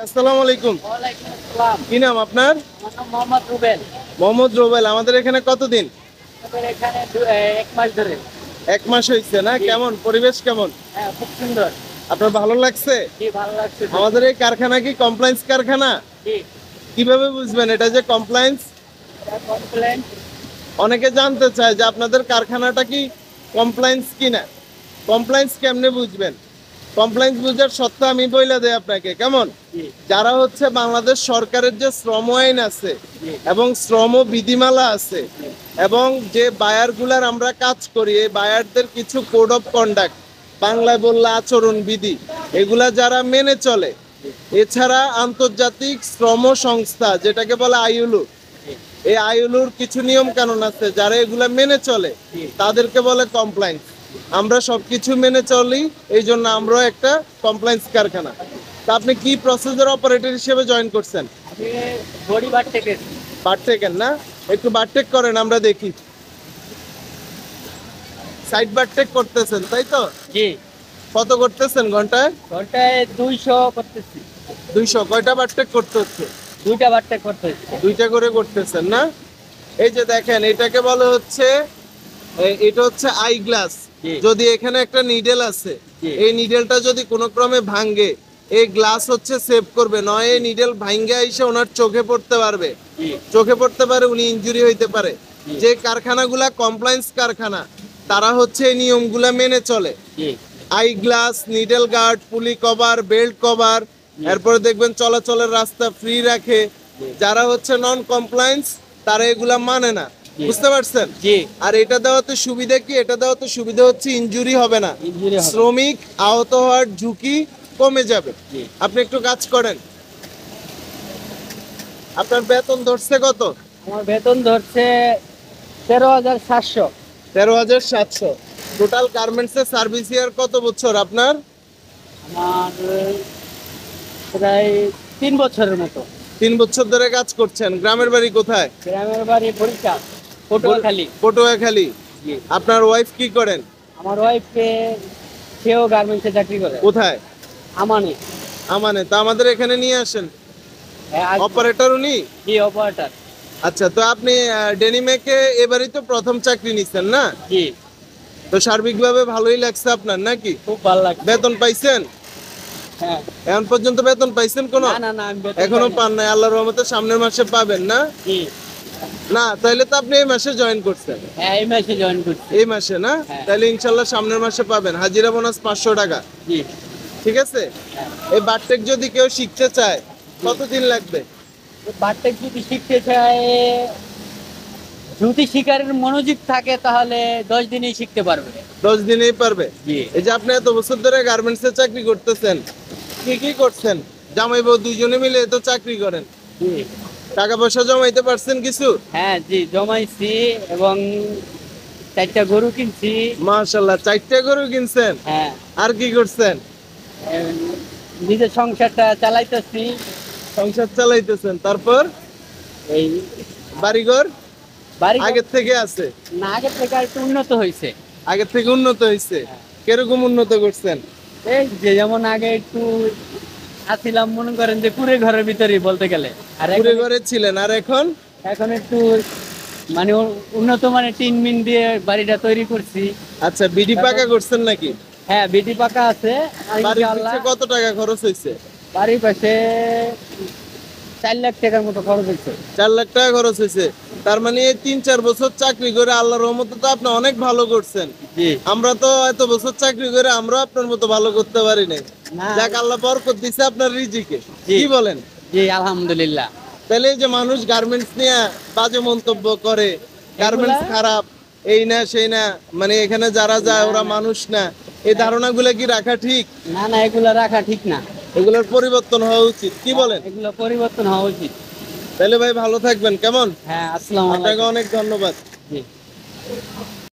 আসসালামু আলাইকুম। ওয়ালাইকুম আসসালাম। কি নাম আপনার? আমার নাম মোহাম্মদ রুবেল। মোহাম্মদ রুবেল। আমাদের এখানে কতদিন? আমাদের এখানে ১ মাস ধরে। 1 মাস হয়েছে না? জি। কেমন পরিবেশ কেমন? হ্যাঁ, খুব সুন্দর। আপনার ভালো লাগছে? জি, ভালো লাগছে। আমাদের এই কারখানা কি কমপ্লায়েন্স কারখানা? জি, কিভাবে বুঝবেন এটা যে কমপ্লায়েন্স? এটা কমপ্লেন। অনেকে জানতে চায় যে আপনাদের কারখানাটা কি কমপ্লায়েন্স কিনা। কমপ্লায়েন্স কেমনে বুঝবেন? কমপ্লায়েন্স বুঝার সত্য আমি বইলা দেই আপনাকে, কেমন? জি, যারা হচ্ছে বাংলাদেশ সরকারের যে শ্রম আইন আছে জি, এবং শ্রম বিধিমালা আছে এবং যে বায়ারগুলার আমরা কাজ করি, এই বায়ারদের কিছু কোড অফ কন্ডাক্ট, বাংলায় বললে আচরণ বিধি, এগুলা যারা মেনে চলে, এছাড়া আন্তর্জাতিক শ্রম সংস্থা যেটাকে বলে আইএলও, জি, এই আইএলওর কিছু নিয়ম কানুন আছে, যারা এগুলা মেনে চলে জি। তাদেরকে বলে কমপ্লায়েন্স। আমরা সবকিছু মেনে চলি, এই জন্য আমরাও একটা কমপ্লায়েন্স কারখানা। তা আপনি কি প্রসেসর অপারেটর হিসেবে জয়েন করছেন? আমি বডি বার থেকে। বারটেকেন না? একটু বারটেক করেন আমরা দেখি। সাইড বারটেক করতেছেন তাই তো? জি, কত করতেছেন ঘন্টায়? ঘন্টায় ২০০ করতেছি। 200। কয়টা বারটেক করতে হচ্ছে? ২টা বারটা করতে হচ্ছে। 2টা করে করতেছেন না? এই যে দেখেন, এটাকে বলা হচ্ছে এটা হচ্ছে আই গ্লাস। জি। যদি এখানে একটা নিডেল আছে, জি। এই নিডেলটা যদি কোনো ক্রমে ভাঙে, এই গ্লাস হচ্ছে সেভ করবে, নয় এই নিডেল ভাঙ্গে এসে ওনার চোখে পড়তে পারবে, জি, চোখে পড়তে পারে, উনি ইনজুরি হইতে পারে। জি। যে কারখানাগুলা কমপ্লায়েন্স কারখানা, তারা হচ্ছে এই নিয়মগুলা মেনে চলে। জি, আই গ্লাস, নিডেল গার্ড, পুলি কভার, বেল্ট কভার, এরপরে দেখবেন চলাচলের রাস্তা ফ্রি রাখে। যারা হচ্ছে নন কমপ্লায়েন্স, তারা এগুলা মানে না। বুঝতে পারছেন? জি। আর এটা দেওয়াতে সুবিধা কি? এটা দেওয়াতে সুবিধা হচ্ছে ইনজুরি হবে না, ইনজুরি হবে। শ্রমিক আহত হওয়ার ঝুঁকি কমে যাবে। জি। আপনি একটু কাজ করেন। আপনার বেতন ধরছে কত? আমার বেতন ধরছে ১৩,৭০০। 13,700। টোটাল গার্মেন্টসের সার্ভিস ইয়ার কত বছর আপনার? আমার প্রায় ৩ বছরের মতো। 3 বছর ধরে কাজ করছেন। গ্রামের বাড়ি কোথায়? গ্রামের বাড়ি বরিশাল, পটুয়াখালী। পটুয়াখালী। জি। আপনার ওয়াইফ কি করেন? আমার ওয়াইফকে, সেও গার্মেন্টসে চাকরি করে। কোথায়? আমানে। আমানে। তো আমাদের এখানে নিয়ে আসেন। হ্যাঁ, অপারেটর উনি? জি, অপারেটর। আচ্ছা, তো আপনি ডেনিমেকে এবারই তো প্রথম চাকরি নিচ্ছেন না? জি, তো সার্বিকভাবে ভালোই লাগছে আপনার নাকি? খুব ভালো লাগছে। বেতন পাইছেন? হ্যাঁ। এখন পর্যন্ত বেতন পাইছেন কোনো? না, না, না, আমি বেতন এখনো পাই না। পান নাই। আল্লাহর রহমতে সামনের মাসে পাবেন না? জি। না, তাইলে তো আপনি এই মাসে জয়েন করছেন। হ্যাঁ, এই মাসে জয়েন করছি। এই মাসে না? হ্যাঁ। তাহলে ইনশাল্লাহ সামনের মাসে পাবেন। হাজিরা বোনাস 500 টাকা। জি। ঠিক আছে? হ্যাঁ। এই বারটেক যদি কেউ শিখতে চায় কতদিন লাগবে? বারটেক যদি শিখতে চায়, যদি শিকারের মনোযোগ থাকে তাহলে 10 দিনেই শিখতে পারবে। 10 দিনেই পারবে? জি। এই যে আপনি এত বছর ধরে গার্মেন্টসে চাকরি করতেছেন, কি কি করছেন? জামাই বউ দুইজনে মিলে তো চাকরি করেন, জি। টাকা পয়সা জমাইতে পারছেন কিছু? হ্যাঁ, জি, জমাইছি এবং 4টা গরু কিনছি। মাশাআল্লাহ, 4টা গরু কিনছেন। হ্যাঁ। আর কি করছেন? এম, নিজের সংসারটা চালাইতেছি। সংসার চালাইতেছেন। তারপর এই বাড়িঘর বাড়ি আগের থেকে আছে? না, আগের থেকে আর একটু উন্নত হয়েছে। আগের থেকে উন্নত হয়েছে? কিরকম উন্নত করছেন? এই যে যেমন আগে একটু আছিলাম, মনে করেন যে কুড়ে ঘরের ভিতরেই বলতে গেলে, আর পুরে এখন ঘরে ছিলেন, আর এখন? এখন একটু মানে উন্নত মানে টিন মিন দিয়ে বাড়িটা তৈরি করছি। আচ্ছা, বিডি পাকা করছেন নাকি? হ্যাঁ, বিটি পাকা আছে। আর বাড়ির ইনশাআল্লাহ পিছে কত টাকা খরচ হয়েছে? বাড়ির পাশে 4 লাখ টাকার মতো খরচ হয়েছে। 4 লাখ টাকা খরচ হয়েছে। তার মানে এই 3-4 বছর চাকরি করে আল্লাহর রহমতে তো আপনি অনেক ভালো করছেন। জি। আমরা তো এত বছর চাকরি করে আমরা আপনার মতো ভালো করতে পারি নাই। না। যাক, আল্লাহ বরকত দিছে আপনার রিজিকে। জি। কি বলেন? জি, আলহামদুলিল্লাহ। তাহলে এই যে মানুষ গার্মেন্টস নিয়ে বাজে মন্তব্য করে, গার্মেন্টস খারাপ, এই না সেই না, মানে এখানে যারা যায় ওরা মানুষ না, এই ধারণাগুলো কি রাখা ঠিক? না, না, এগুলো রাখা ঠিক না। এগুলোর পরিবর্তন হওয়া উচিত। কি বলেন? এগুলো পরিবর্তন হওয়া উচিত। তাহলে ভাই ভালো থাকবেন, কেমন? হ্যাঁ, আসসালামু আপনাকে আলাইকুম। অনেক ধন্যবাদ। জি।